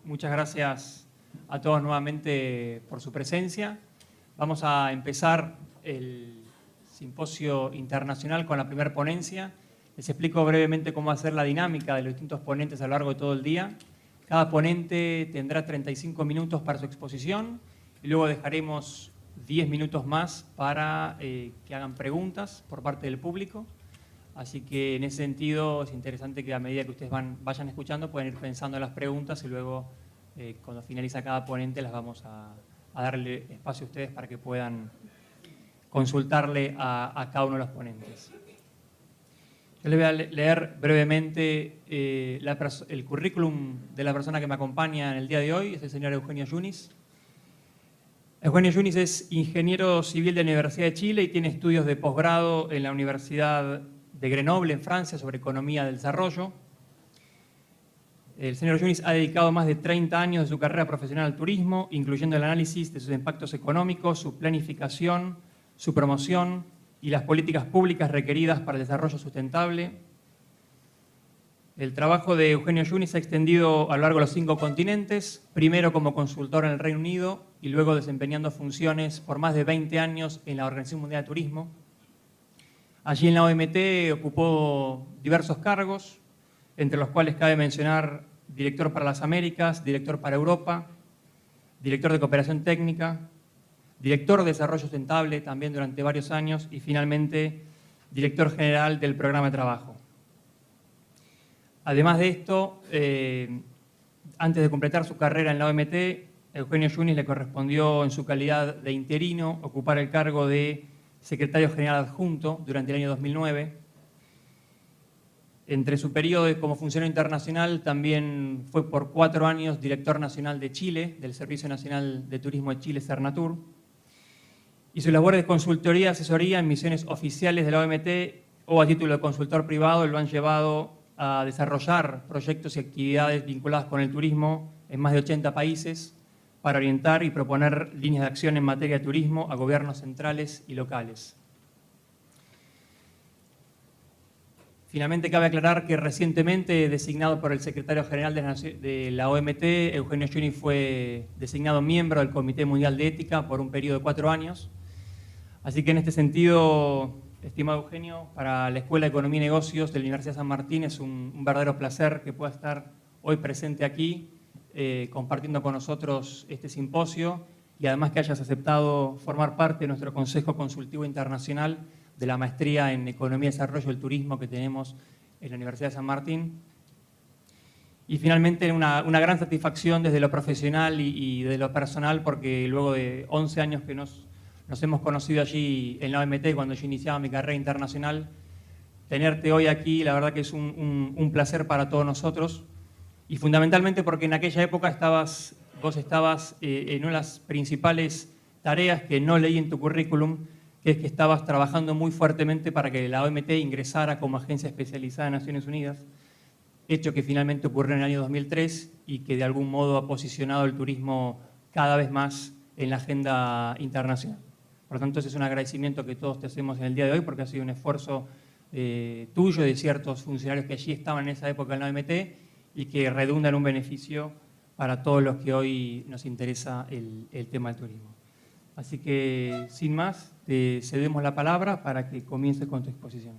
Muchas gracias a todos nuevamente por su presencia. Vamos a empezar el simposio internacional con la primera ponencia. Les explico brevemente cómo va a ser la dinámica de los distintos ponentes a lo largo de todo el día. Cada ponente tendrá 35 minutos para su exposición y luego dejaremos 10 minutos más para que hagan preguntas por parte del público. Así que en ese sentido es interesante que a medida que ustedes vayan escuchando pueden ir pensando en las preguntas y luego cuando finaliza cada ponente las vamos a darle espacio a ustedes para que puedan consultarle a cada uno de los ponentes. Yo les voy a leer brevemente el currículum de la persona que me acompaña en el día de hoy, es el señor Eugenio Yunis. Eugenio Yunis es ingeniero civil de la Universidad de Chile y tiene estudios de posgrado en la Universidad de Grenoble, en Francia, sobre economía del desarrollo. El señor Yunis ha dedicado más de 30 años de su carrera profesional al turismo, incluyendo el análisis de sus impactos económicos, su planificación, su promoción y las políticas públicas requeridas para el desarrollo sustentable. El trabajo de Eugenio Yunis se ha extendido a lo largo de los 5 continentes, primero como consultor en el Reino Unido y luego desempeñando funciones por más de 20 años en la Organización Mundial de Turismo. Allí en la OMT ocupó diversos cargos, entre los cuales cabe mencionar director para las Américas, director para Europa, director de cooperación técnica, director de desarrollo sustentable también durante varios años y finalmente director general del programa de trabajo. Además de esto, antes de completar su carrera en la OMT, Eugenio Yunis le correspondió en su calidad de interino ocupar el cargo de secretario general adjunto durante el año 2009. Entre su periodo como funcionario internacional también fue por 4 años director nacional de Chile, del Servicio Nacional de Turismo de Chile, Sernatur. Y sus labores de consultoría y asesoría en misiones oficiales de la OMT o a título de consultor privado lo han llevado a desarrollar proyectos y actividades vinculadas con el turismo en más de 80 países para orientar y proponer líneas de acción en materia de turismo a gobiernos centrales y locales. Finalmente, cabe aclarar que recientemente, designado por el secretario general de la OMT, Eugenio Yunis fue designado miembro del Comité Mundial de Ética por un periodo de 4 años. Así que en este sentido, estimado Eugenio, para la Escuela de Economía y Negocios de la Universidad de San Martín es un verdadero placer que pueda estar hoy presente aquí, compartiendo con nosotros este simposio y además que hayas aceptado formar parte de nuestro Consejo Consultivo Internacional de la Maestría en Economía y Desarrollo del Turismo que tenemos en la Universidad de San Martín. Y finalmente una gran satisfacción desde lo profesional y de lo personal, porque luego de 11 años que nos hemos conocido allí en la OMT cuando yo iniciaba mi carrera internacional, tenerte hoy aquí la verdad que es un placer para todos nosotros y fundamentalmente porque en aquella época vos estabas en una de las principales tareas que no leí en tu currículum, que es que estabas trabajando muy fuertemente para que la OMT ingresara como agencia especializada de Naciones Unidas, hecho que finalmente ocurrió en el año 2003 y que de algún modo ha posicionado el turismo cada vez más en la agenda internacional. Por lo tanto, ese es un agradecimiento que todos te hacemos en el día de hoy porque ha sido un esfuerzo tuyo y de ciertos funcionarios que allí estaban en esa época en la OMT y que redunda en un beneficio para todos los que hoy nos interesa el tema del turismo. Así que, sin más, te cedemos la palabra para que comiences con tu exposición.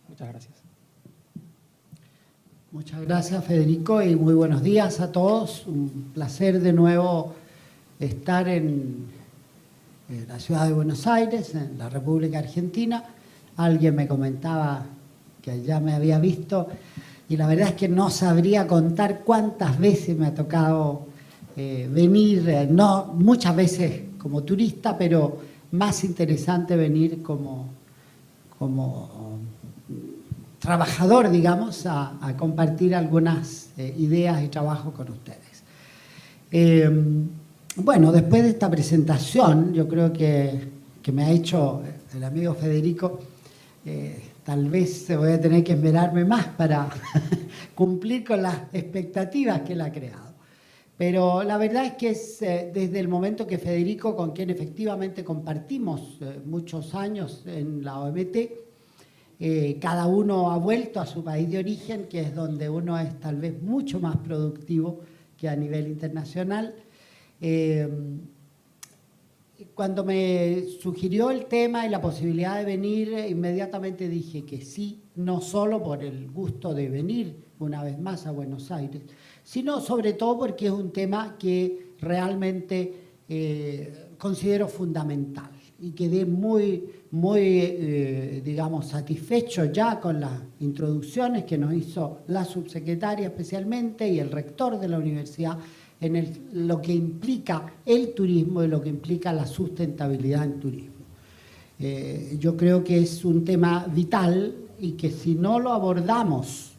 Muchas gracias. Muchas gracias, Federico, y muy buenos días a todos. Un placer de nuevo estar en la ciudad de Buenos Aires, en la República Argentina. Alguien me comentaba que ya me había visto y la verdad es que no sabría contar cuántas veces me ha tocado venir, no muchas veces como turista, pero más interesante venir como trabajador, digamos, a compartir algunas ideas y trabajos con ustedes. Bueno, después de esta presentación, yo creo que me ha hecho el amigo Federico, tal vez voy a tener que esmerarme más para cumplir con las expectativas que él ha creado. Pero la verdad es que es desde el momento que Federico, con quien efectivamente compartimos muchos años en la OMT, cada uno ha vuelto a su país de origen, que es donde uno es tal vez mucho más productivo que a nivel internacional. Cuando me sugirió el tema y la posibilidad de venir, inmediatamente dije que sí, no solo por el gusto de venir una vez más a Buenos Aires, sino sobre todo porque es un tema que realmente considero fundamental y quedé muy, digamos, satisfecho ya con las introducciones que nos hizo la subsecretaria especialmente y el rector de la universidad en lo que implica el turismo y lo que implica la sustentabilidad en turismo. Yo creo que es un tema vital y que si no lo abordamos,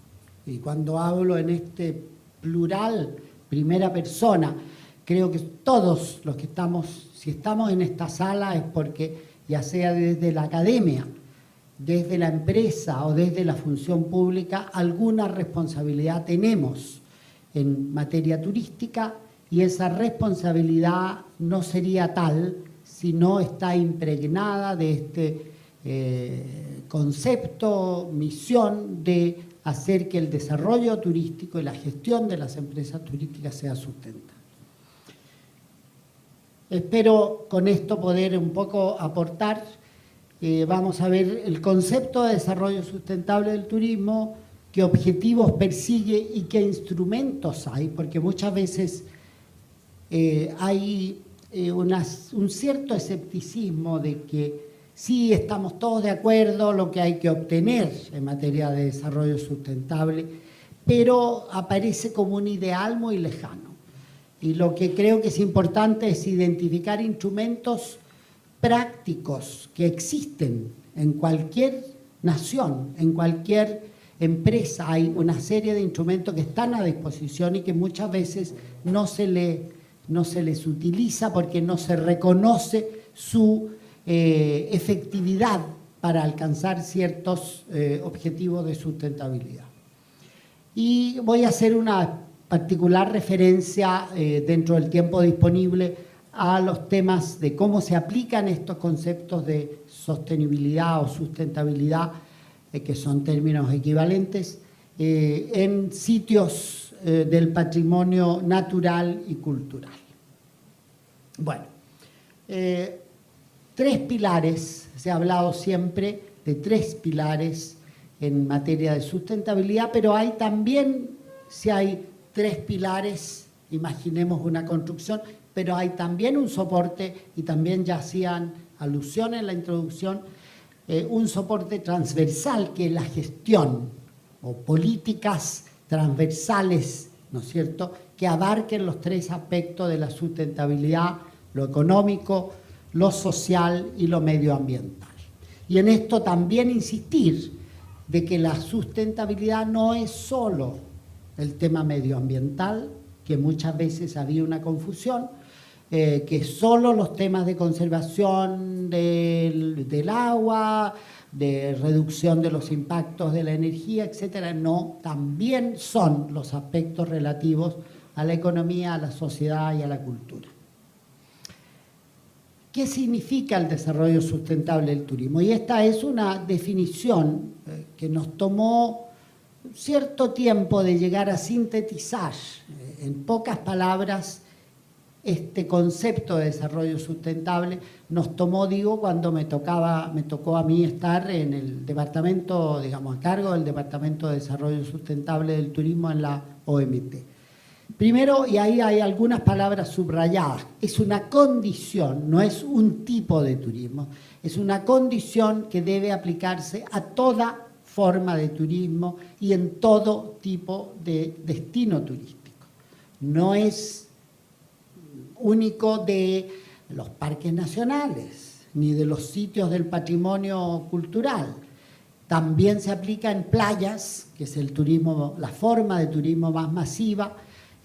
y cuando hablo en este plural, primera persona, creo que todos los que estamos, si estamos en esta sala es porque ya sea desde la academia, desde la empresa o desde la función pública, alguna responsabilidad tenemos en materia turística y esa responsabilidad no sería tal si no está impregnada de este concepto, misión de hacer que el desarrollo turístico y la gestión de las empresas turísticas sea sustentable. Espero con esto poder un poco aportar. Vamos a ver el concepto de desarrollo sustentable del turismo, qué objetivos persigue y qué instrumentos hay, porque muchas veces hay un cierto escepticismo de que sí estamos todos de acuerdo lo que hay que obtener en materia de desarrollo sustentable, pero aparece como un ideal muy lejano. Y lo que creo que es importante es identificar instrumentos prácticos que existen en cualquier nación, en cualquier empresa. Hay una serie de instrumentos que están a disposición y que muchas veces no se les utiliza porque no se reconoce su efectividad para alcanzar ciertos objetivos de sustentabilidad. Y voy a hacer una particular referencia dentro del tiempo disponible a los temas de cómo se aplican estos conceptos de sostenibilidad o sustentabilidad, que son términos equivalentes, en sitios del patrimonio natural y cultural. Bueno, tres pilares, se ha hablado siempre de tres pilares en materia de sustentabilidad, pero hay también, si hay tres pilares, imaginemos una construcción, pero hay también un soporte, y también ya hacían alusión en la introducción, un soporte transversal que es la gestión o políticas transversales, ¿no es cierto?, que abarquen los tres aspectos de la sustentabilidad, lo económico, lo social y lo medioambiental. Y en esto también insistir de que la sustentabilidad no es solo el tema medioambiental, que muchas veces había una confusión, que solo los temas de conservación del agua, de reducción de los impactos de la energía, etcétera, no, también son los aspectos relativos a la economía, a la sociedad y a la cultura. ¿Qué significa el desarrollo sustentable del turismo? Y esta es una definición que nos tomó cierto tiempo de llegar a sintetizar en pocas palabras este concepto de desarrollo sustentable. Nos tomó, digo, cuando me tocó a mí estar en el departamento, digamos, a cargo del Departamento de Desarrollo Sustentable del Turismo en la OMT. Primero, y ahí hay algunas palabras subrayadas, es una condición, no es un tipo de turismo, es una condición que debe aplicarse a toda forma de turismo y en todo tipo de destino turístico. No es único de los parques nacionales, ni de los sitios del patrimonio cultural. También se aplica en playas, que es el turismo, la forma de turismo más masiva.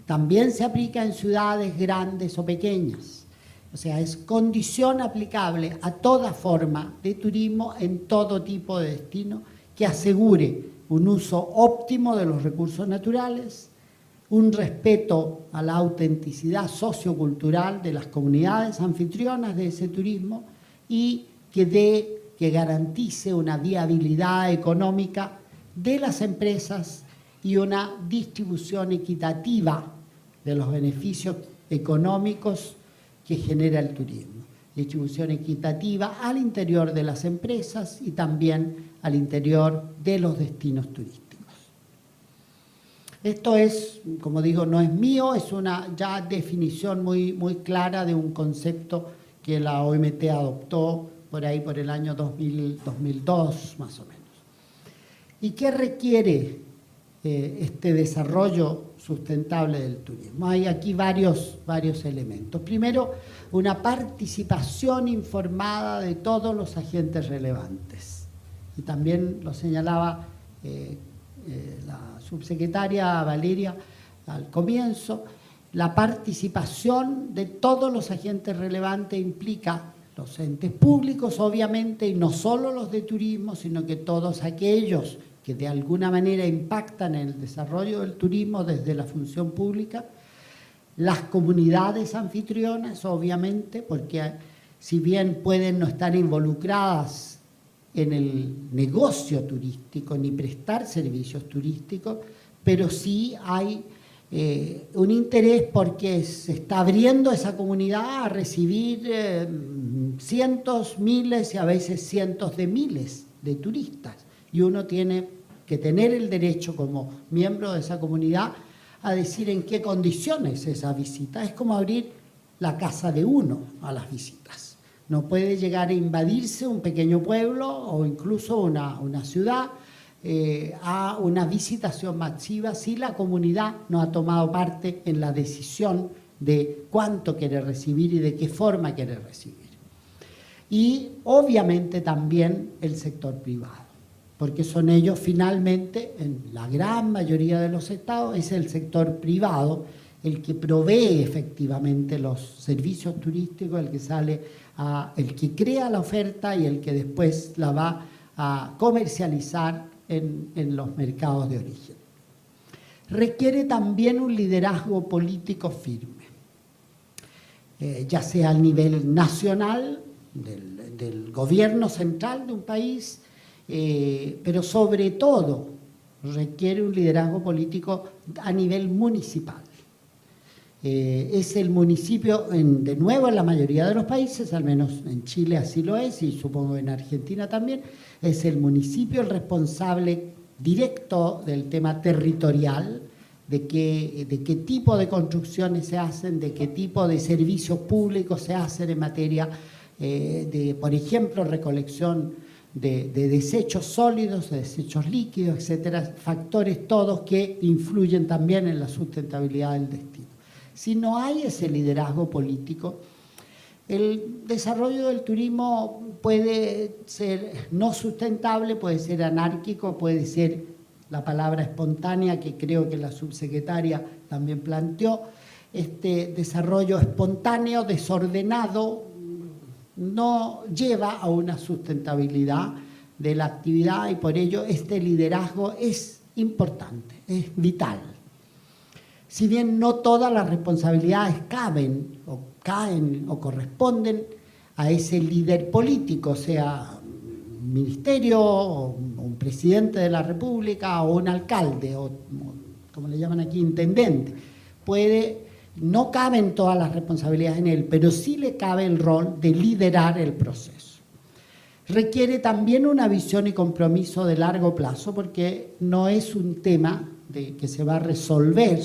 También se aplica en ciudades grandes o pequeñas. O sea, es condición aplicable a toda forma de turismo en todo tipo de destino que asegure un uso óptimo de los recursos naturales, un respeto a la autenticidad sociocultural de las comunidades anfitrionas de ese turismo y que garantice una viabilidad económica de las empresas y una distribución equitativa de los beneficios económicos que genera el turismo. Distribución equitativa al interior de las empresas y también al interior de los destinos turísticos. Esto es, como digo, no es mío, es una ya definición muy clara de un concepto que la OMT adoptó por ahí por el año 2002 más o menos. ¿Y qué requiere este desarrollo sustentable del turismo? Hay aquí varios elementos. Primero, una participación informada de todos los agentes relevantes. Y también lo señalaba la subsecretaria Valeria al comienzo, la participación de todos los agentes relevantes implica los entes públicos, obviamente, y no solo los de turismo, sino que todos aquellos que de alguna manera impactan en el desarrollo del turismo desde la función pública, las comunidades anfitrionas, obviamente, porque si bien pueden no estar involucradas en el negocio turístico ni prestar servicios turísticos, pero sí hay un interés porque se está abriendo esa comunidad a recibir cientos, miles y a veces cientos de miles de turistas. Y uno tiene que tener el derecho como miembro de esa comunidad a decir en qué condiciones esa visita. Es como abrir la casa de uno a las visitas. No puede llegar a invadirse un pequeño pueblo o incluso una ciudad a una visitación masiva si la comunidad no ha tomado parte en la decisión de cuánto quiere recibir y de qué forma quiere recibir. Y obviamente también el sector privado, porque son ellos finalmente, en la gran mayoría de los estados, es el sector privado el que provee efectivamente los servicios turísticos, el que crea la oferta y el que después la va a comercializar en los mercados de origen. Requiere también un liderazgo político firme, ya sea al nivel nacional, del gobierno central de un país, pero sobre todo requiere un liderazgo político a nivel municipal. Es el municipio, de nuevo en la mayoría de los países, al menos en Chile así lo es y supongo en Argentina también, es el municipio el responsable directo del tema territorial, de qué tipo de construcciones se hacen, de qué tipo de servicios públicos se hacen en materia de, por ejemplo, recolección de desechos sólidos, de desechos líquidos, etcétera, factores todos que influyen también en la sustentabilidad del destino. Si no hay ese liderazgo político, el desarrollo del turismo puede ser no sustentable, puede ser anárquico, puede ser la palabra espontánea que creo que la subsecretaria también planteó. Este desarrollo espontáneo, desordenado, no lleva a una sustentabilidad de la actividad y por ello este liderazgo es importante, es vital. Si bien no todas las responsabilidades caen o corresponden a ese líder político, sea un ministerio, o un presidente de la República, o un alcalde, o como le llaman aquí, intendente, no caben todas las responsabilidades en él, pero sí le cabe el rol de liderar el proceso. Requiere también una visión y compromiso de largo plazo, porque no es un tema que se va a resolver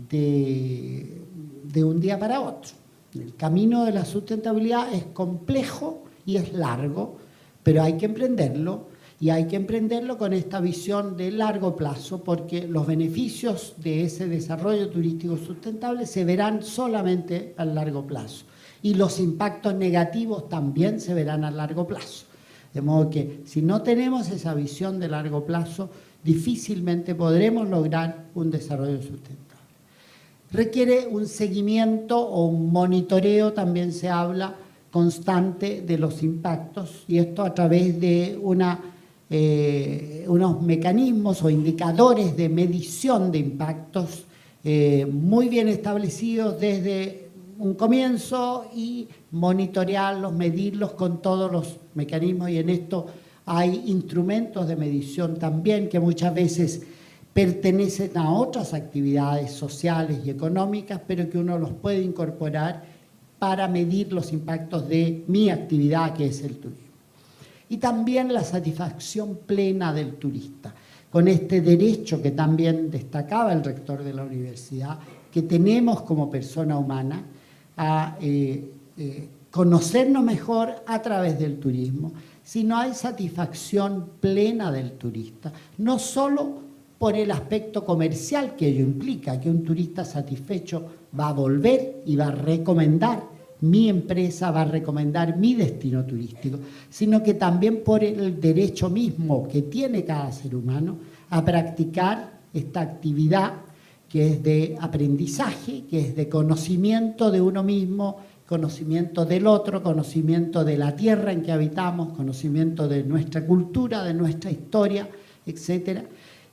de un día para otro. El camino de la sustentabilidad es complejo y es largo, pero hay que emprenderlo, y hay que emprenderlo con esta visión de largo plazo, porque los beneficios de ese desarrollo turístico sustentable se verán solamente a largo plazo, y los impactos negativos también se verán a largo plazo. De modo que si no tenemos esa visión de largo plazo, difícilmente podremos lograr un desarrollo sustentable. Requiere un seguimiento o un monitoreo, también se habla, constante de los impactos, y esto a través de unos mecanismos o indicadores de medición de impactos muy bien establecidos desde un comienzo, y monitorearlos, medirlos con todos los mecanismos, y en esto hay instrumentos de medición también que muchas veces pertenecen a otras actividades sociales y económicas, pero que uno los puede incorporar para medir los impactos de mi actividad, que es el turismo. Y también la satisfacción plena del turista, con este derecho que también destacaba el rector de la universidad, que tenemos como persona humana a conocernos mejor a través del turismo. Si no hay satisfacción plena del turista, no solo por el aspecto comercial que ello implica, que un turista satisfecho va a volver y va a recomendar mi empresa, va a recomendar mi destino turístico, sino que también por el derecho mismo que tiene cada ser humano a practicar esta actividad que es de aprendizaje, que es de conocimiento de uno mismo, conocimiento del otro, conocimiento de la tierra en que habitamos, conocimiento de nuestra cultura, de nuestra historia, etc.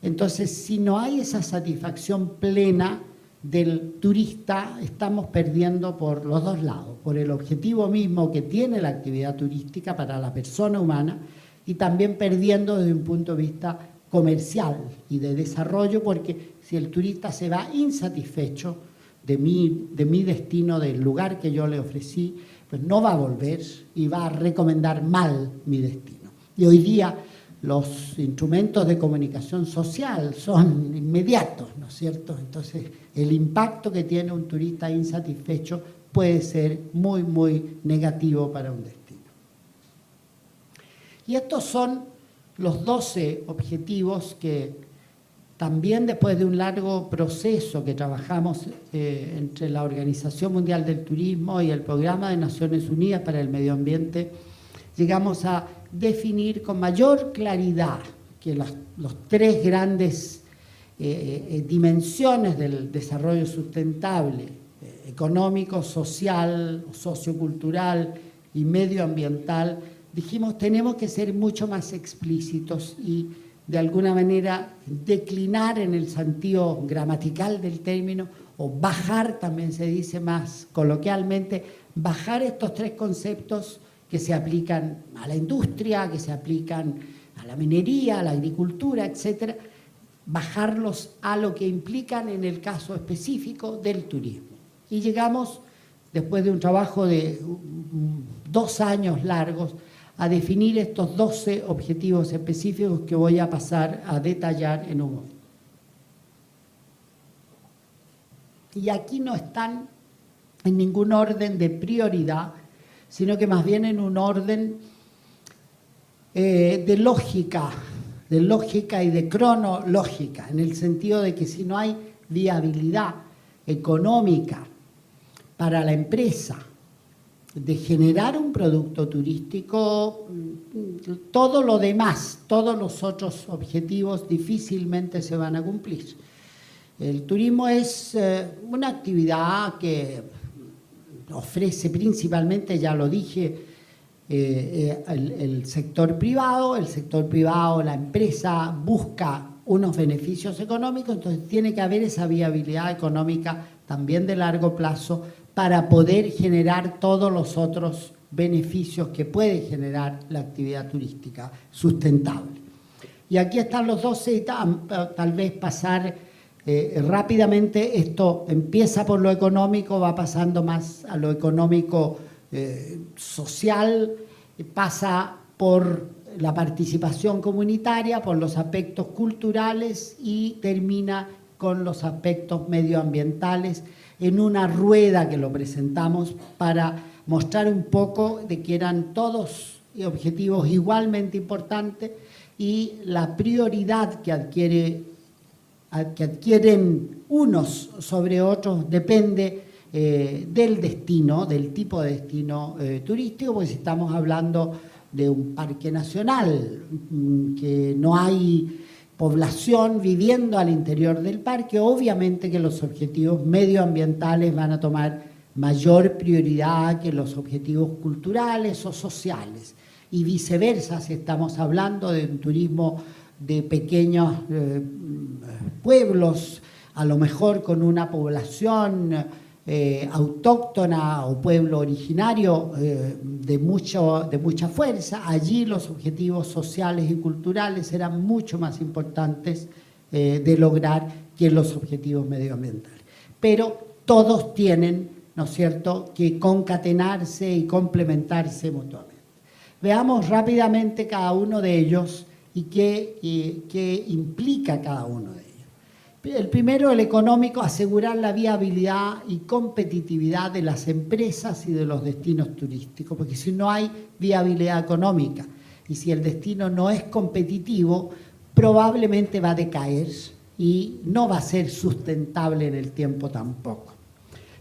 Entonces, si no hay esa satisfacción plena del turista, estamos perdiendo por los dos lados, por el objetivo mismo que tiene la actividad turística para la persona humana y también perdiendo desde un punto de vista comercial y de desarrollo, porque si el turista se va insatisfecho de mi destino, del lugar que yo le ofrecí, pues no va a volver y va a recomendar mal mi destino. Y hoy día los instrumentos de comunicación social son inmediatos, ¿no es cierto? Entonces, el impacto que tiene un turista insatisfecho puede ser muy, muy negativo para un destino. Y estos son los 12 objetivos que también después de un largo proceso que trabajamos entre la Organización Mundial del Turismo y el Programa de Naciones Unidas para el Medio Ambiente, llegamos a definir con mayor claridad que los tres grandes dimensiones del desarrollo sustentable, económico, social, sociocultural y medioambiental. Dijimos, tenemos que ser mucho más explícitos y de alguna manera declinar en el sentido gramatical del término, o bajar, también se dice más coloquialmente, bajar estos tres conceptos que se aplican a la industria, que se aplican a la minería, a la agricultura, etcétera, bajarlos a lo que implican en el caso específico del turismo. Y llegamos, después de un trabajo de 2 años largos, a definir estos 12 objetivos específicos que voy a pasar a detallar en un momento. Y aquí no están en ningún orden de prioridad, sino que más bien en un orden de lógica y de cronológica, en el sentido de que si no hay viabilidad económica para la empresa de generar un producto turístico, todo lo demás, todos los otros objetivos difícilmente se van a cumplir. El turismo es una actividad que ofrece principalmente, ya lo dije, el sector privado. El sector privado, la empresa busca unos beneficios económicos, entonces tiene que haber esa viabilidad económica también de largo plazo para poder generar todos los otros beneficios que puede generar la actividad turística sustentable. Y aquí están los 12 y tal vez pasar rápidamente. Esto empieza por lo económico, va pasando más a lo económico social, pasa por la participación comunitaria, por los aspectos culturales y termina con los aspectos medioambientales, en una rueda que lo presentamos para mostrar un poco de que eran todos objetivos igualmente importantes y la prioridad que adquieren unos sobre otros depende del destino, del tipo de destino turístico, porque si estamos hablando de un parque nacional, que no hay población viviendo al interior del parque, obviamente que los objetivos medioambientales van a tomar mayor prioridad que los objetivos culturales o sociales. Y viceversa, si estamos hablando de un turismo de pequeños pueblos, a lo mejor con una población autóctona o pueblo originario de mucha fuerza, allí los objetivos sociales y culturales serán mucho más importantes de lograr que los objetivos medioambientales. Pero todos tienen, ¿no es cierto?, que concatenarse y complementarse mutuamente. Veamos rápidamente cada uno de ellos y qué implica cada uno de ellos. El primero, el económico, asegurar la viabilidad y competitividad de las empresas y de los destinos turísticos, porque si no hay viabilidad económica y si el destino no es competitivo, probablemente va a decaer y no va a ser sustentable en el tiempo tampoco.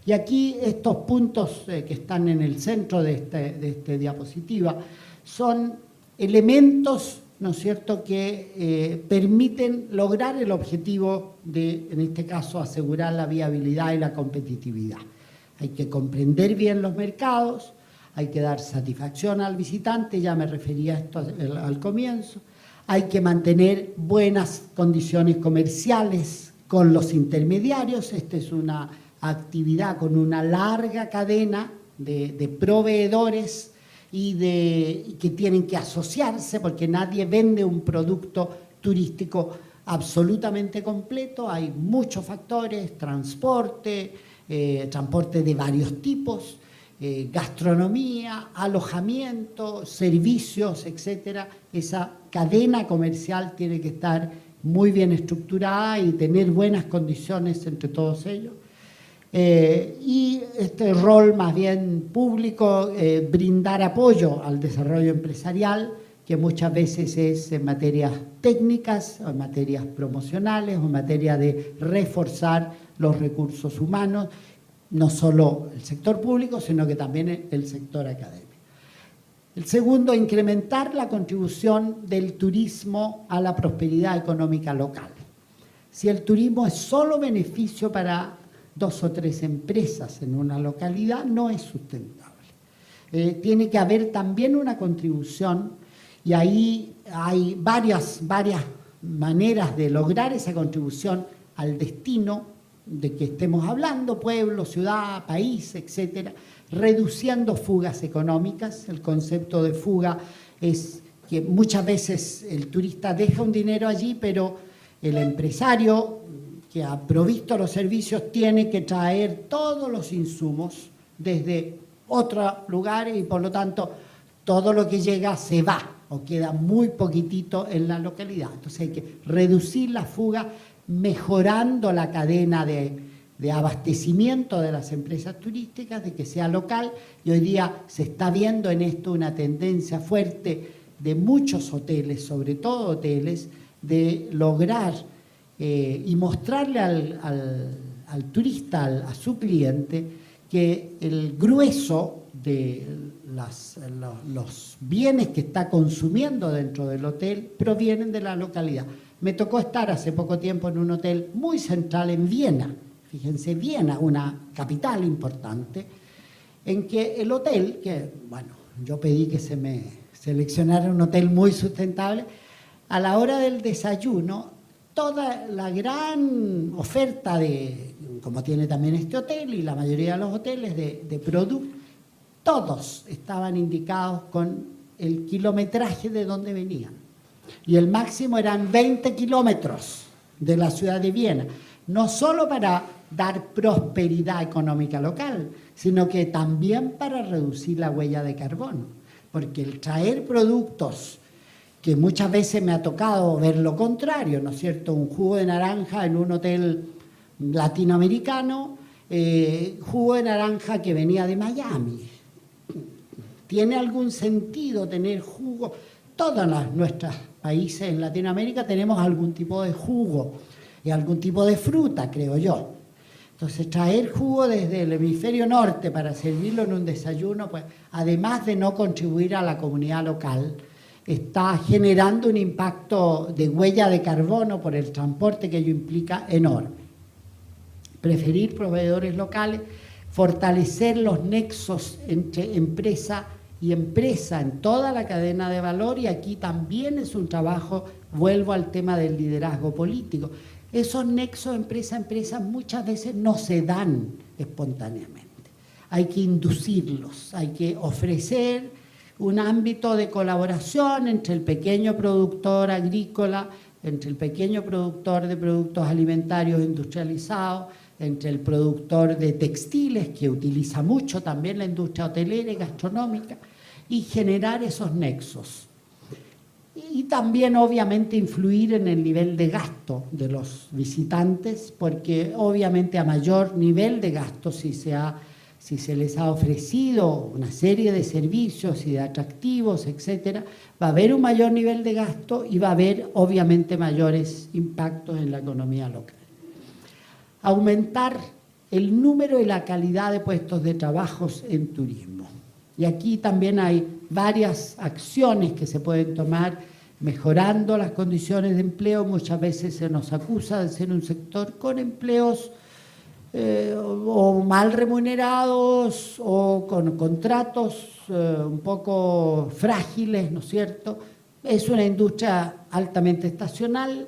Y aquí estos puntos que están en el centro de esta diapositiva son elementos, ¿no es cierto?, que permiten lograr el objetivo de, en este caso, asegurar la viabilidad y la competitividad. Hay que comprender bien los mercados, hay que dar satisfacción al visitante, ya me refería a esto al comienzo, hay que mantener buenas condiciones comerciales con los intermediarios. Esta es una actividad con una larga cadena de proveedores y que tienen que asociarse, porque nadie vende un producto turístico absolutamente completo. Hay muchos factores: transporte, transporte de varios tipos, gastronomía, alojamiento, servicios, etcétera. Esa cadena comercial tiene que estar muy bien estructurada y tener buenas condiciones entre todos ellos. Y este rol más bien público, brindar apoyo al desarrollo empresarial, que muchas veces es en materias técnicas, o en materias promocionales, o en materia de reforzar los recursos humanos, no solo el sector público, sino que también el sector académico. El segundo, incrementar la contribución del turismo a la prosperidad económica local. Si el turismo es solo beneficio para 2 o 3 empresas en una localidad, no es sustentable. Tiene que haber también una contribución, y ahí hay varias maneras de lograr esa contribución al destino de que estemos hablando: pueblo, ciudad, país, etcétera, reduciendo fugas económicas. El concepto de fuga es que muchas veces el turista deja un dinero allí, pero el empresario que ha provisto los servicios tiene que traer todos los insumos desde otro lugar, y por lo tanto todo lo que llega se va o queda muy poquitito en la localidad. Entonces hay que reducir la fuga mejorando la cadena de abastecimiento de las empresas turísticas, de que sea local. Y hoy día se está viendo en esto una tendencia fuerte de muchos hoteles, sobre todo hoteles, de lograr y mostrarle al turista, a su cliente, que el grueso de los bienes que está consumiendo dentro del hotel provienen de la localidad. Me tocó estar hace poco tiempo en un hotel muy central en Viena. Fíjense, Viena, una capital importante, en que el hotel, que bueno, yo pedí que se me seleccionara un hotel muy sustentable, a la hora del desayuno, toda la gran oferta como tiene también este hotel y la mayoría de los hoteles de productos, todos estaban indicados con el kilometraje de donde venían. Y el máximo eran 20 kilómetros de la ciudad de Viena, no solo para dar prosperidad económica local, sino que también para reducir la huella de carbono, porque el traer productos, que muchas veces me ha tocado ver lo contrario, ¿no es cierto? Un jugo de naranja en un hotel latinoamericano, jugo de naranja que venía de Miami. ¿Tiene algún sentido tener jugo? Todos nuestros países en Latinoamérica tenemos algún tipo de jugo y algún tipo de fruta, creo yo. Entonces, traer jugo desde el hemisferio norte para servirlo en un desayuno, pues, además de no contribuir a la comunidad local, está generando un impacto de huella de carbono por el transporte que ello implica enorme. Preferir proveedores locales, fortalecer los nexos entre empresa y empresa en toda la cadena de valor, y aquí también es un trabajo, vuelvo al tema del liderazgo político. Esos nexos empresa a empresa muchas veces no se dan espontáneamente. Hay que inducirlos, hay que ofrecer un ámbito de colaboración entre el pequeño productor agrícola entre el pequeño productor de productos alimentarios industrializados, entre el productor de textiles, que utiliza mucho también la industria hotelera y gastronómica, y generar esos nexos. Y también, obviamente, influir en el nivel de gasto de los visitantes, porque obviamente a mayor nivel de gasto, si se les ha ofrecido una serie de servicios y de atractivos, etcétera, va a haber un mayor nivel de gasto y va a haber, obviamente, mayores impactos en la economía local. Aumentar el número y la calidad de puestos de trabajo en turismo. Y aquí también hay varias acciones que se pueden tomar mejorando las condiciones de empleo. Muchas veces se nos acusa de ser un sector con empleos o mal remunerados o con contratos un poco frágiles, ¿no es cierto? Es una industria altamente estacional,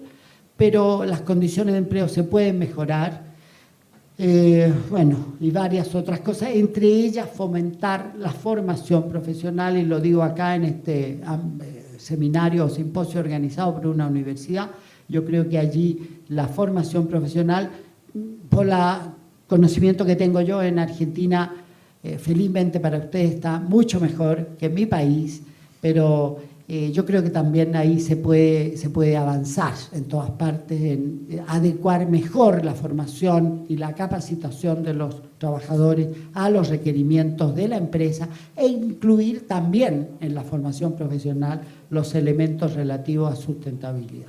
pero las condiciones de empleo se pueden mejorar. Bueno, y varias otras cosas, entre ellas fomentar la formación profesional, y lo digo acá en este seminario o simposio organizado por una universidad. Yo creo que allí la formación profesional, por el conocimiento que tengo yo en Argentina, felizmente para ustedes está mucho mejor que en mi país, pero yo creo que también ahí se puede avanzar en todas partes, en adecuar mejor la formación y la capacitación de los trabajadores a los requerimientos de la empresa, e incluir también en la formación profesional los elementos relativos a sustentabilidad.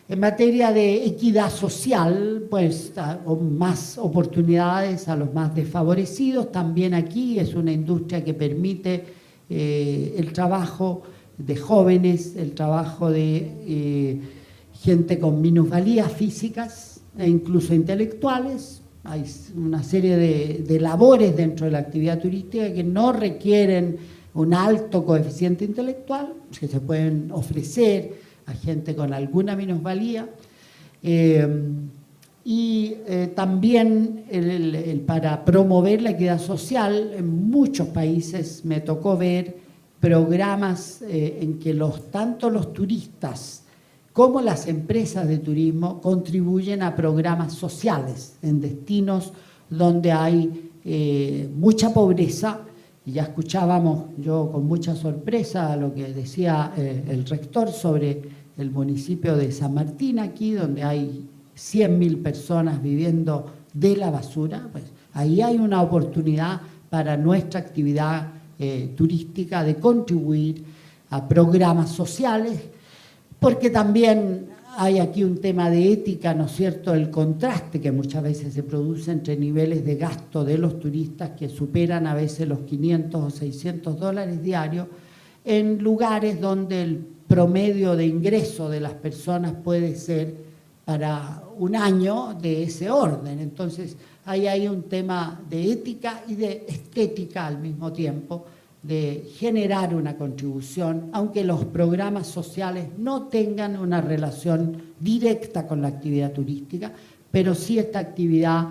En materia de equidad social, pues más oportunidades a los más desfavorecidos. También aquí es una industria que permite el trabajo de jóvenes, el trabajo de gente con minusvalías físicas e incluso intelectuales. Hay una serie de labores dentro de la actividad turística que no requieren un alto coeficiente intelectual, que se pueden ofrecer a gente con alguna minusvalía. También para promover la equidad social, en muchos países me tocó ver programas en que tanto los turistas como las empresas de turismo contribuyen a programas sociales en destinos donde hay mucha pobreza. Y ya escuchábamos yo con mucha sorpresa lo que decía el rector sobre el municipio de San Martín, aquí donde hay 100.000 personas viviendo de la basura. Pues ahí hay una oportunidad para nuestra actividad turística de contribuir a programas sociales, porque también hay aquí un tema de ética, ¿no es cierto?, el contraste que muchas veces se produce entre niveles de gasto de los turistas que superan a veces los 500 o 600 dólares diarios en lugares donde el promedio de ingreso de las personas puede ser para un año de ese orden. Entonces, ahí hay un tema de ética y de estética al mismo tiempo, de generar una contribución, aunque los programas sociales no tengan una relación directa con la actividad turística, pero sí esta actividad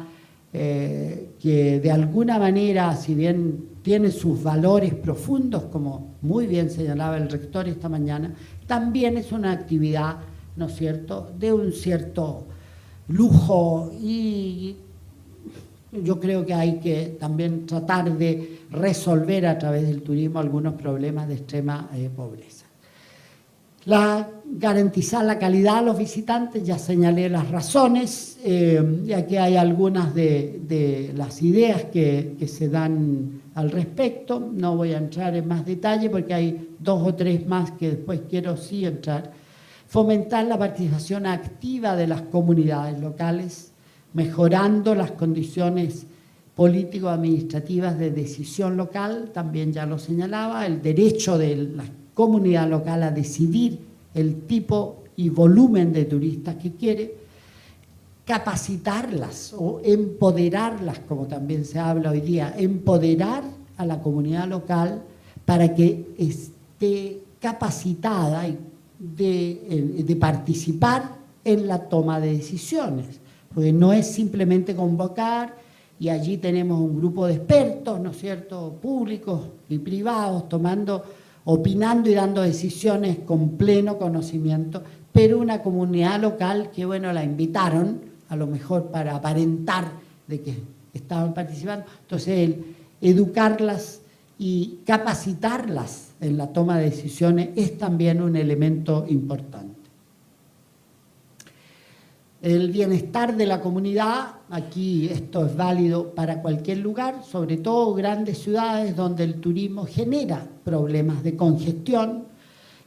que de alguna manera, si bien tiene sus valores profundos, como muy bien señalaba el rector esta mañana, también es una actividad, ¿no es cierto?, de un cierto lujo, y yo creo que hay que también tratar de resolver a través del turismo algunos problemas de extrema pobreza. Garantizar la calidad a los visitantes, ya señalé las razones, y aquí hay algunas de las ideas que se dan al respecto. No voy a entrar en más detalle porque hay 2 o 3 más que después quiero sí entrar. Fomentar la participación activa de las comunidades locales, mejorando las condiciones político-administrativas de decisión local, también ya lo señalaba, el derecho de la comunidad local a decidir el tipo y volumen de turistas que quiere, capacitarlas o empoderarlas, como también se habla hoy día, empoderar a la comunidad local para que esté capacitada de participar en la toma de decisiones. Porque no es simplemente convocar y allí tenemos un grupo de expertos, ¿no es cierto?, públicos y privados, opinando y dando decisiones con pleno conocimiento. pero una comunidad local que, bueno, la invitaron, a lo mejor para aparentar de que estaban participando. Entonces, el educarlas y capacitarlas en la toma de decisiones es también un elemento importante. El bienestar de la comunidad, aquí esto es válido para cualquier lugar, sobre todo grandes ciudades donde el turismo genera problemas de congestión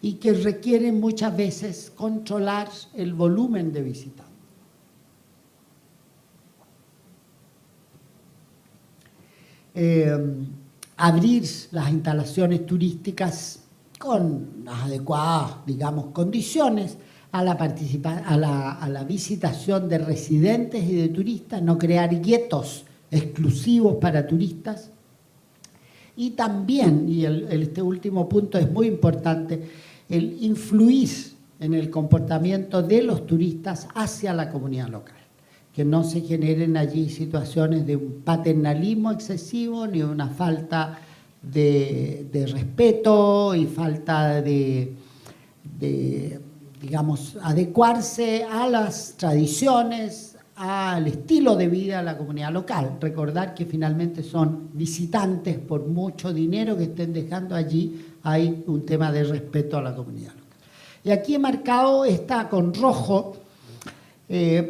y que requieren muchas veces controlar el volumen de visitantes. Abrir las instalaciones turísticas con las adecuadas, digamos, condiciones a la visitación de residentes y de turistas, no crear guetos exclusivos para turistas. Y también, y este último punto es muy importante, el influir en el comportamiento de los turistas hacia la comunidad local. Que no se generen allí situaciones de un paternalismo excesivo ni una falta de respeto y falta de, digamos, adecuarse a las tradiciones, al estilo de vida de la comunidad local. Recordar que finalmente son visitantes, por mucho dinero que estén dejando allí, hay un tema de respeto a la comunidad local. Y aquí he marcado esta con rojo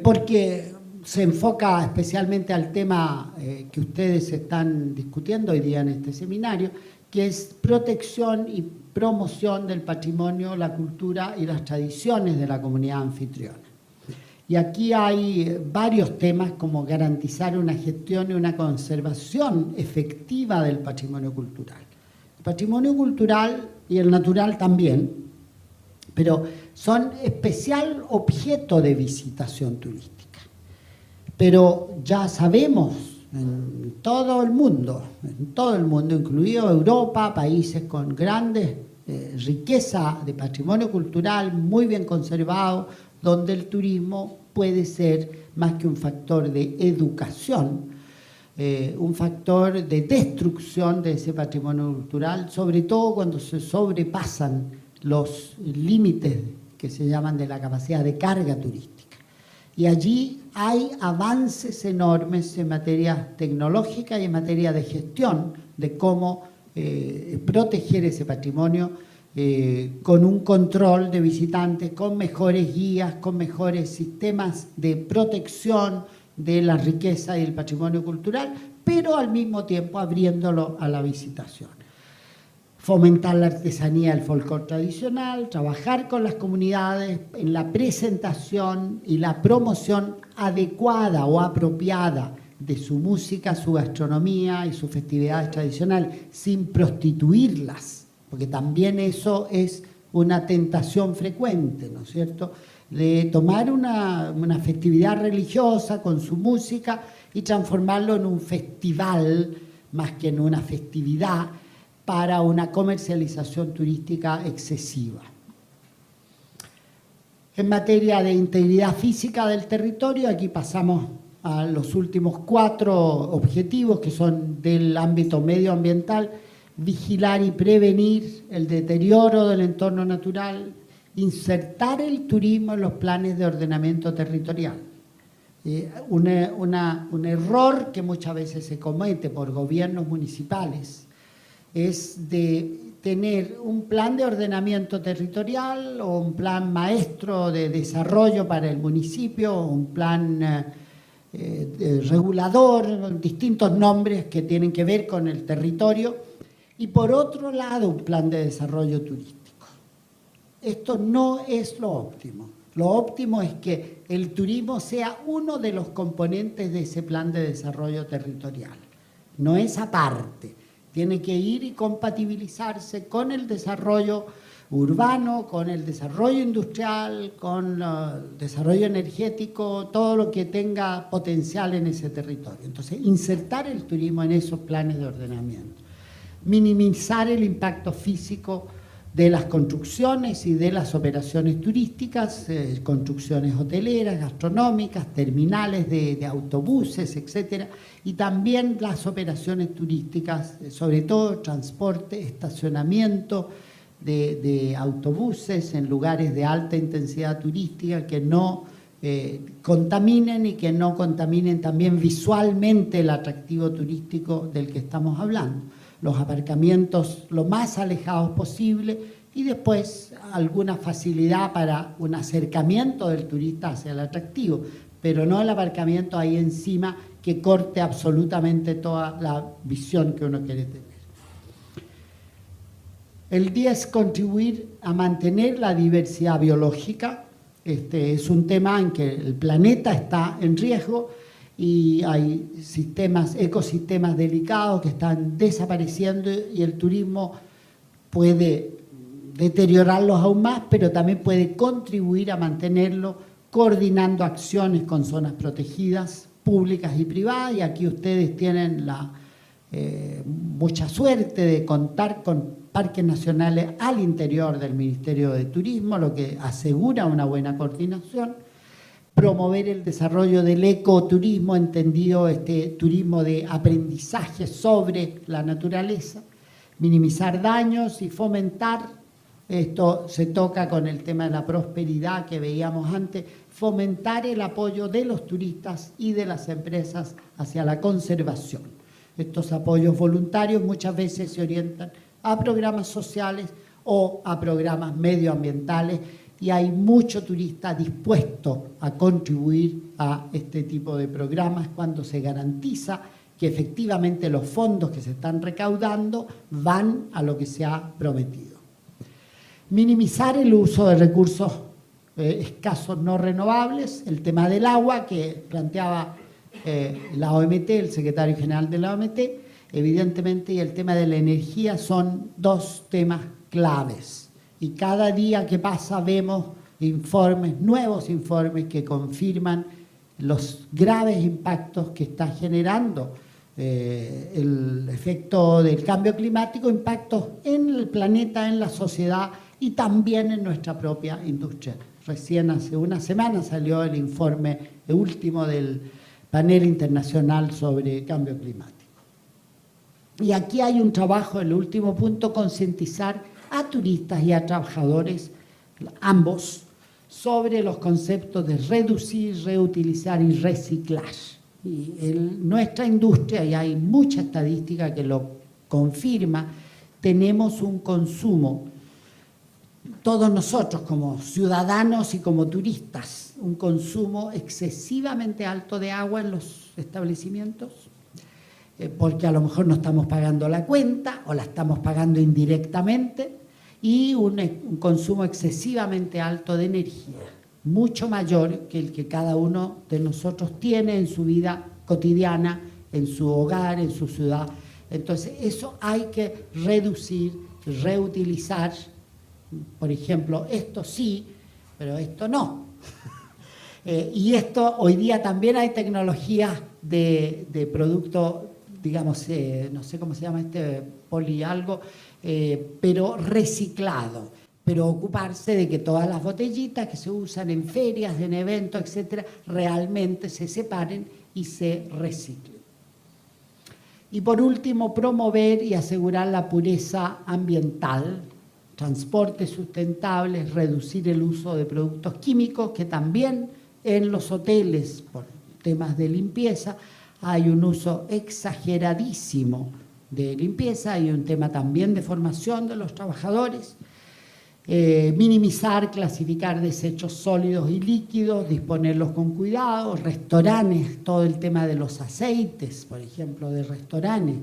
porque se enfoca especialmente al tema que ustedes están discutiendo hoy día en este seminario, que es protección y promoción del patrimonio, la cultura y las tradiciones de la comunidad anfitriona. Y aquí hay varios temas como garantizar una gestión y una conservación efectiva del patrimonio cultural. El patrimonio cultural y el natural también, pero son especial objeto de visitación turística. Pero ya sabemos en todo el mundo, incluido Europa, países con grandes riqueza de patrimonio cultural, muy bien conservado, donde el turismo puede ser más que un factor de educación, un factor de destrucción de ese patrimonio cultural, sobre todo cuando se sobrepasan los límites que se llaman de la capacidad de carga turística. Y allí hay avances enormes en materia tecnológica y en materia de gestión, de cómo proteger ese patrimonio con un control de visitantes, con mejores guías, con mejores sistemas de protección de la riqueza y el patrimonio cultural, pero al mismo tiempo abriéndolo a la visitación. Fomentar la artesanía, el folclore tradicional, trabajar con las comunidades en la presentación y la promoción adecuada o apropiada de su música, su gastronomía y sus festividades tradicionales, sin prostituirlas, porque también eso es una tentación frecuente, ¿no es cierto?, de tomar una festividad religiosa con su música y transformarlo en un festival más que en una festividad, para una comercialización turística excesiva. En materia de integridad física del territorio, aquí pasamos a los últimos 4 objetivos que son del ámbito medioambiental: vigilar y prevenir el deterioro del entorno natural, insertar el turismo en los planes de ordenamiento territorial. Un error que muchas veces se comete por gobiernos municipales es de tener un plan de ordenamiento territorial o un plan maestro de desarrollo para el municipio, o un plan regulador, distintos nombres que tienen que ver con el territorio, y por otro lado un plan de desarrollo turístico. Esto no es lo óptimo. Lo óptimo es que el turismo sea uno de los componentes de ese plan de desarrollo territorial, no es aparte. Tiene que ir y compatibilizarse con el desarrollo urbano, con el desarrollo industrial, con el desarrollo energético, todo lo que tenga potencial en ese territorio. Entonces, insertar el turismo en esos planes de ordenamiento. Minimizar el impacto físico de las construcciones y de las operaciones turísticas, construcciones hoteleras, gastronómicas, terminales de autobuses, etcétera, y también las operaciones turísticas, sobre todo transporte, estacionamiento, de autobuses en lugares de alta intensidad turística que no contaminen y que no contaminen también visualmente el atractivo turístico del que estamos hablando. Los aparcamientos lo más alejados posible y después alguna facilidad para un acercamiento del turista hacia el atractivo, pero no el aparcamiento ahí encima que corte absolutamente toda la visión que uno quiere tener. El 10, contribuir a mantener la diversidad biológica. Este es un tema en que el planeta está en riesgo y hay ecosistemas delicados que están desapareciendo y el turismo puede deteriorarlos aún más, pero también puede contribuir a mantenerlo coordinando acciones con zonas protegidas, públicas y privadas, y aquí ustedes tienen mucha suerte de contar con parques nacionales al interior del Ministerio de Turismo, lo que asegura una buena coordinación. Promover el desarrollo del ecoturismo, entendido turismo de aprendizaje sobre la naturaleza, minimizar daños y fomentar, esto se toca con el tema de la prosperidad que veíamos antes, fomentar el apoyo de los turistas y de las empresas hacia la conservación. Estos apoyos voluntarios muchas veces se orientan a programas sociales o a programas medioambientales y hay mucho turista dispuesto a contribuir a este tipo de programas cuando se garantiza que efectivamente los fondos que se están recaudando van a lo que se ha prometido. Minimizar el uso de recursos escasos no renovables, el tema del agua que planteaba la OMT, el secretario general de la OMT, evidentemente, y el tema de la energía son dos temas claves. Y cada día que pasa vemos nuevos informes que confirman los graves impactos que está generando el efecto del cambio climático, impactos en el planeta, en la sociedad y también en nuestra propia industria. Recién hace una semana salió el informe último del panel internacional sobre cambio climático. Y aquí hay un trabajo, el último punto, concientizar a turistas y a trabajadores, ambos, sobre los conceptos de reducir, reutilizar y reciclar. Y en nuestra industria, y hay mucha estadística que lo confirma, tenemos un consumo, todos nosotros como ciudadanos y como turistas, un consumo excesivamente alto de agua en los establecimientos, porque a lo mejor no estamos pagando la cuenta o la estamos pagando indirectamente, y un consumo excesivamente alto de energía, mucho mayor que el que cada uno de nosotros tiene en su vida cotidiana, en su hogar, en su ciudad. Entonces, eso hay que reducir, reutilizar. Por ejemplo, esto sí, pero esto no. Y esto, hoy día también hay tecnologías de producto, digamos, no sé cómo se llama poli algo, pero reciclado, pero ocuparse de que todas las botellitas que se usan en ferias, en eventos, etcétera, realmente se separen y se reciclen. Y por último, promover y asegurar la pureza ambiental, transporte sustentable, reducir el uso de productos químicos, que también en los hoteles, por temas de limpieza, hay un uso exageradísimo de limpieza, hay un tema también de formación de los trabajadores, minimizar, clasificar desechos sólidos y líquidos, disponerlos con cuidado, restaurantes, todo el tema de los aceites, por ejemplo, de restaurantes,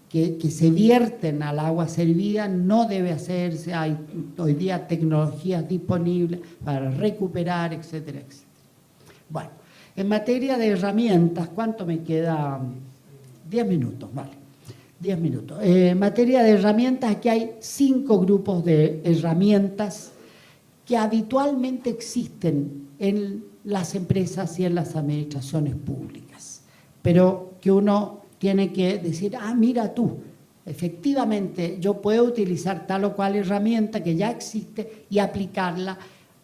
que se vierten al agua servida, no debe hacerse, hay hoy día tecnologías disponibles para recuperar, etcétera, etcétera. Bueno, en materia de herramientas, ¿cuánto me queda? 10 minutos, vale. 10 minutos. En materia de herramientas, aquí hay 5 grupos de herramientas que habitualmente existen en las empresas y en las administraciones públicas, pero que uno tiene que decir, mira tú, efectivamente yo puedo utilizar tal o cual herramienta que ya existe y aplicarla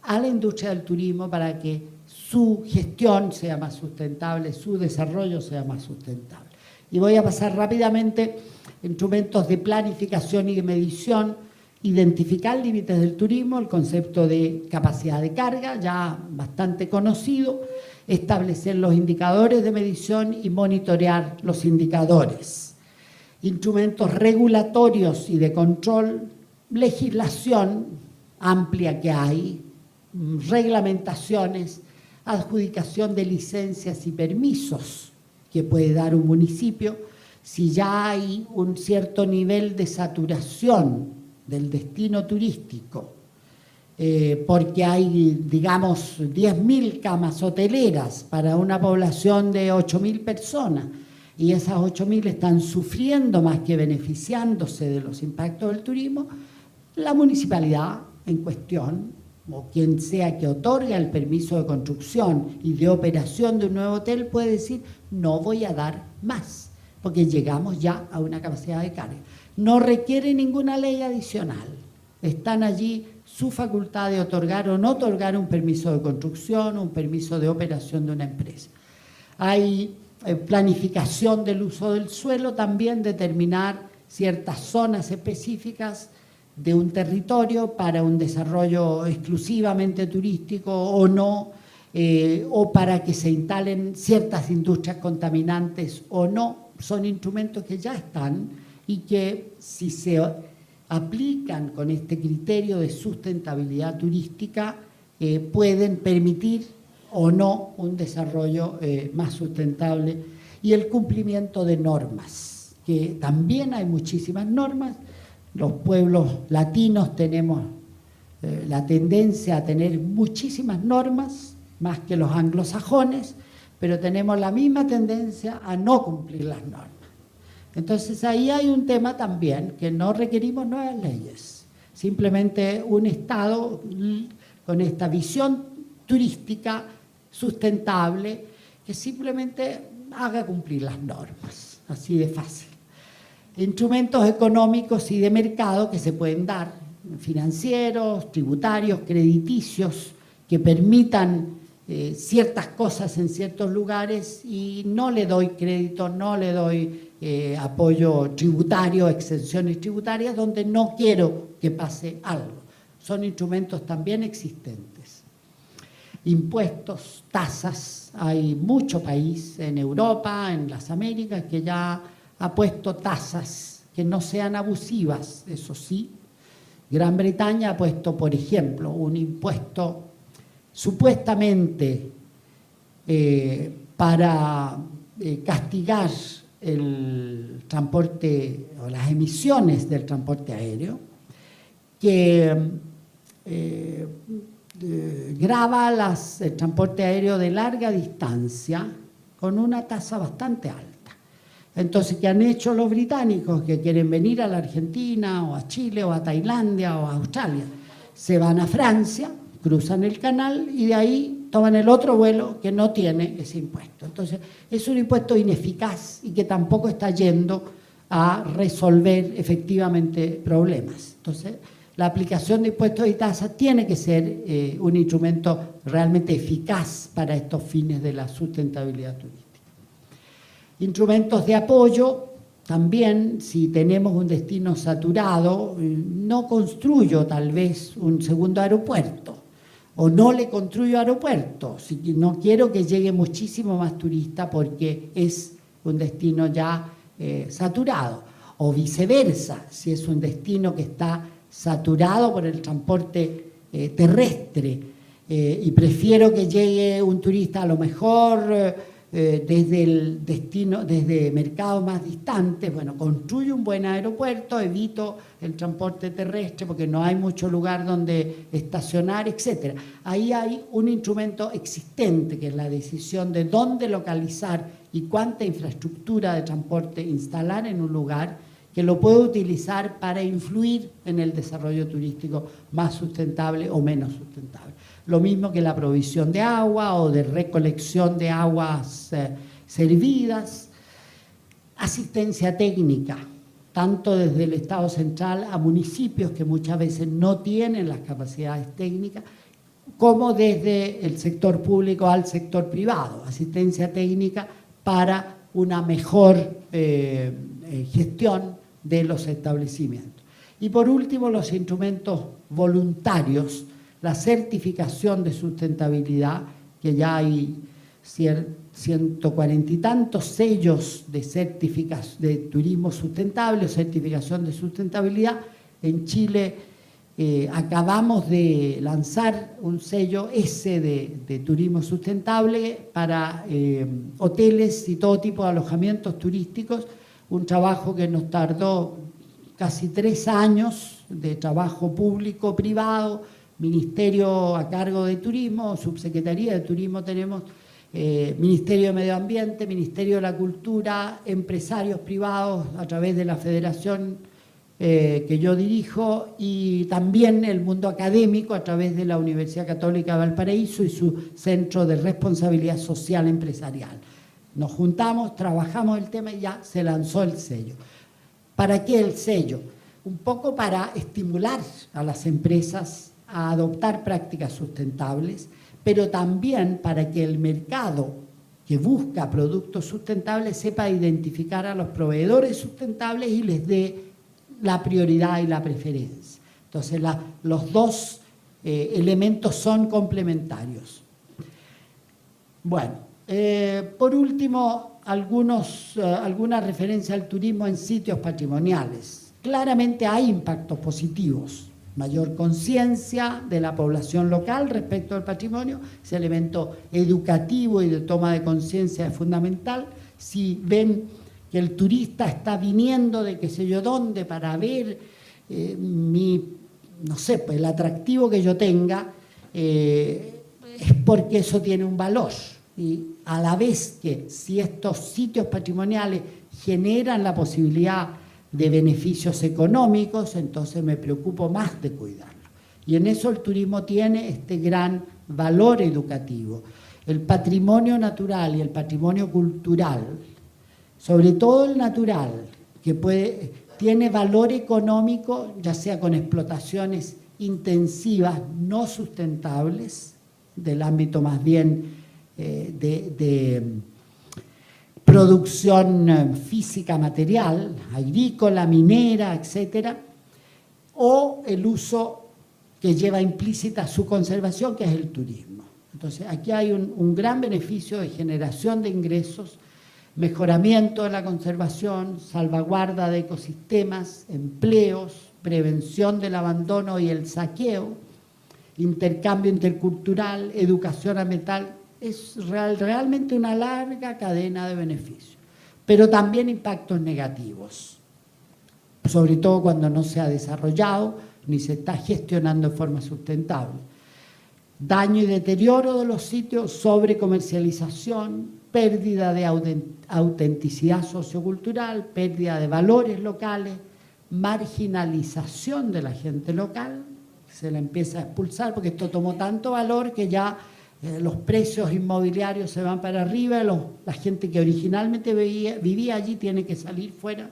a la industria del turismo para que su gestión sea más sustentable, su desarrollo sea más sustentable. Y voy a pasar rápidamente instrumentos de planificación y de medición identificar límites del turismo, el concepto de capacidad de carga, ya bastante conocido, establecer los indicadores de medición y monitorear los indicadores, instrumentos regulatorios y de control, legislación amplia que hay, reglamentaciones, adjudicación de licencias y permisos que puede dar un municipio, si ya hay un cierto nivel de saturación del destino turístico, porque hay, digamos, 10.000 camas hoteleras para una población de 8.000 personas, y esas 8.000 están sufriendo más que beneficiándose de los impactos del turismo, la municipalidad en cuestión, o quien sea que otorga el permiso de construcción y de operación de un nuevo hotel, puede decir, no voy a dar más, porque llegamos ya a una capacidad de carga. No requiere ninguna ley adicional. Están allí su facultad de otorgar o no otorgar un permiso de construcción, un permiso de operación de una empresa. Hay planificación del uso del suelo, también determinar ciertas zonas específicas de un territorio para un desarrollo exclusivamente turístico o no, o para que se instalen ciertas industrias contaminantes o no. Son instrumentos que ya están y que si se aplican con este criterio de sustentabilidad turística pueden permitir o no un desarrollo más sustentable, y el cumplimiento de normas, que también hay muchísimas normas. Los pueblos latinos tenemos la tendencia a tener muchísimas normas, más que los anglosajones, pero tenemos la misma tendencia a no cumplir las normas. Entonces ahí hay un tema también, que no requerimos nuevas leyes, simplemente un Estado con esta visión turística sustentable que simplemente haga cumplir las normas, así de fácil. Instrumentos económicos y de mercado que se pueden dar, financieros, tributarios, crediticios, que permitan ciertas cosas en ciertos lugares, y no le doy crédito, no le doy apoyo tributario, exenciones tributarias, donde no quiero que pase algo. Son instrumentos también existentes. Impuestos, tasas, hay mucho país en Europa, en las Américas, que ya ha puesto tasas que no sean abusivas, eso sí. Gran Bretaña ha puesto, por ejemplo, un impuesto supuestamente para castigar el transporte o las emisiones del transporte aéreo, que grava el transporte aéreo de larga distancia con una tasa bastante alta. Entonces, ¿qué han hecho los británicos que quieren venir a la Argentina o a Chile o a Tailandia o a Australia? Se van a Francia, cruzan el canal y de ahí toman el otro vuelo que no tiene ese impuesto. Entonces, es un impuesto ineficaz y que tampoco está yendo a resolver efectivamente problemas. Entonces, la aplicación de impuestos y tasas tiene que ser un instrumento realmente eficaz para estos fines de la sustentabilidad turística. Instrumentos de apoyo, también si tenemos un destino saturado, no construyo tal vez un segundo aeropuerto o no le construyo aeropuerto, si no quiero que llegue muchísimo más turista porque es un destino ya saturado, o viceversa, si es un destino que está saturado por el transporte terrestre y prefiero que llegue un turista a lo mejor desde el destino, desde mercados más distantes, bueno, construyo un buen aeropuerto, evito el transporte terrestre porque no hay mucho lugar donde estacionar, etc. Ahí hay un instrumento existente que es la decisión de dónde localizar y cuánta infraestructura de transporte instalar en un lugar, que lo puedo utilizar para influir en el desarrollo turístico más sustentable o menos sustentable. Lo mismo que la provisión de agua o de recolección de aguas servidas. Asistencia técnica, tanto desde el Estado central a municipios que muchas veces no tienen las capacidades técnicas, como desde el sector público al sector privado. Asistencia técnica para una mejor gestión de los establecimientos. Y por último, los instrumentos voluntarios, la certificación de sustentabilidad, que ya hay 140 y tantos sellos de turismo sustentable o certificación de sustentabilidad. En Chile acabamos de lanzar un sello S de turismo sustentable para hoteles y todo tipo de alojamientos turísticos, un trabajo que nos tardó casi 3 años de trabajo público-privado, ministerio a cargo de turismo, subsecretaría de turismo tenemos, Ministerio de Medio Ambiente, Ministerio de la Cultura, empresarios privados a través de la federación que yo dirijo y también el mundo académico a través de la Universidad Católica de Valparaíso y su Centro de Responsabilidad Social Empresarial. Nos juntamos, trabajamos el tema y ya se lanzó el sello. ¿Para qué el sello? Un poco para estimular a las empresas a adoptar prácticas sustentables, pero también para que el mercado que busca productos sustentables sepa identificar a los proveedores sustentables y les dé la prioridad y la preferencia. Entonces, los dos elementos son complementarios. Bueno, por último, alguna referencia al turismo en sitios patrimoniales. Claramente hay impactos positivos. Mayor conciencia de la población local respecto al patrimonio, ese elemento educativo y de toma de conciencia es fundamental. Si ven que el turista está viniendo de qué sé yo dónde para ver no sé, pues el atractivo que yo tenga, es porque eso tiene un valor. Y a la vez que si estos sitios patrimoniales generan la posibilidad de beneficios económicos, entonces me preocupo más de cuidarlo. Y en eso el turismo tiene este gran valor educativo. El patrimonio natural y el patrimonio cultural, sobre todo el natural, que tiene valor económico, ya sea con explotaciones intensivas no sustentables, del ámbito más bien de producción física material, agrícola, minera, etcétera, o el uso que lleva implícita su conservación, que es el turismo. Entonces, aquí hay un gran beneficio de generación de ingresos, mejoramiento de la conservación, salvaguarda de ecosistemas, empleos, prevención del abandono y el saqueo, intercambio intercultural, educación ambiental. Es realmente una larga cadena de beneficios, pero también impactos negativos, sobre todo cuando no se ha desarrollado ni se está gestionando de forma sustentable. Daño y deterioro de los sitios, sobrecomercialización, pérdida de autenticidad sociocultural, pérdida de valores locales, marginalización de la gente local, se la empieza a expulsar porque esto tomó tanto valor que ya los precios inmobiliarios se van para arriba, la gente que originalmente vivía allí tiene que salir fuera,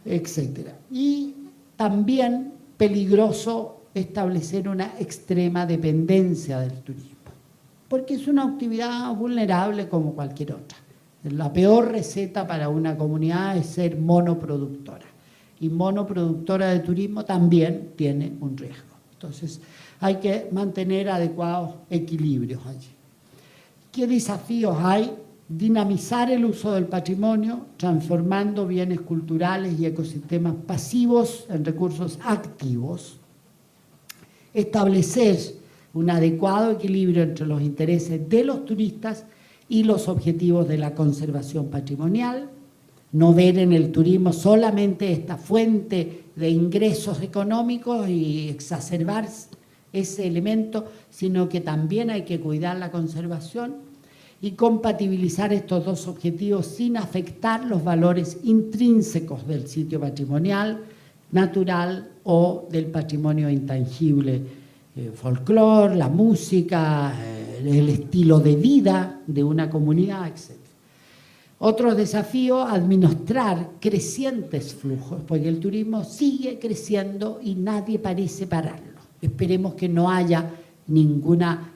etc. Y también peligroso establecer una extrema dependencia del turismo, porque es una actividad vulnerable como cualquier otra. La peor receta para una comunidad es ser monoproductora, y monoproductora de turismo también tiene un riesgo. Entonces, hay que mantener adecuados equilibrios allí. ¿Qué desafíos hay? Dinamizar el uso del patrimonio, transformando bienes culturales y ecosistemas pasivos en recursos activos. Establecer un adecuado equilibrio entre los intereses de los turistas y los objetivos de la conservación patrimonial. No ver en el turismo solamente esta fuente de ingresos económicos y exacerbar ese elemento, sino que también hay que cuidar la conservación y compatibilizar estos dos objetivos sin afectar los valores intrínsecos del sitio patrimonial, natural o del patrimonio intangible, folclore, la música, el estilo de vida de una comunidad, etc. Otro desafío, administrar crecientes flujos, porque el turismo sigue creciendo y nadie parece pararlo. Esperemos que no haya ninguna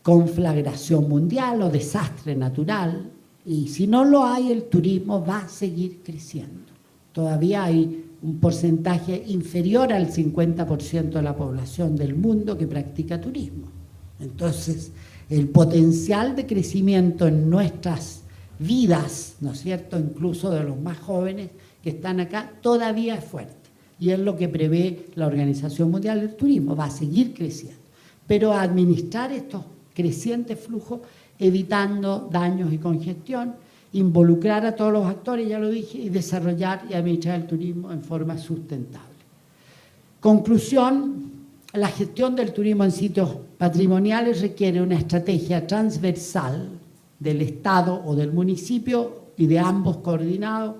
conflagración mundial o desastre natural, y si no lo hay, el turismo va a seguir creciendo. Todavía hay un porcentaje inferior al 50% de la población del mundo que practica turismo. Entonces, el potencial de crecimiento en nuestras vidas, ¿no es cierto?, incluso de los más jóvenes que están acá, todavía es fuerte. Y es lo que prevé la Organización Mundial del Turismo, va a seguir creciendo. Pero administrar estos crecientes flujos, evitando daños y congestión, involucrar a todos los actores, ya lo dije, y desarrollar y administrar el turismo en forma sustentable. Conclusión, la gestión del turismo en sitios patrimoniales requiere una estrategia transversal del Estado o del municipio y de ambos coordinados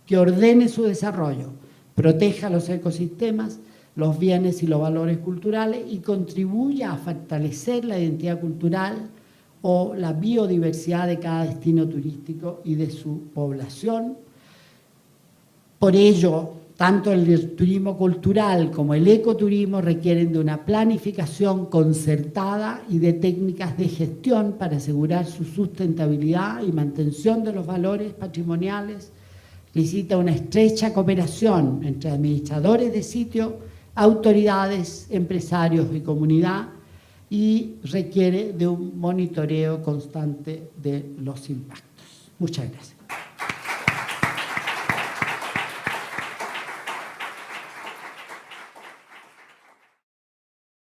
que ordene su desarrollo, proteja los ecosistemas, los bienes y los valores culturales y contribuya a fortalecer la identidad cultural o la biodiversidad de cada destino turístico y de su población. Por ello, tanto el turismo cultural como el ecoturismo requieren de una planificación concertada y de técnicas de gestión para asegurar su sustentabilidad y mantención de los valores patrimoniales. Necesita una estrecha cooperación entre administradores de sitios, autoridades, empresarios y comunidad, y requiere de un monitoreo constante de los impactos. Muchas gracias.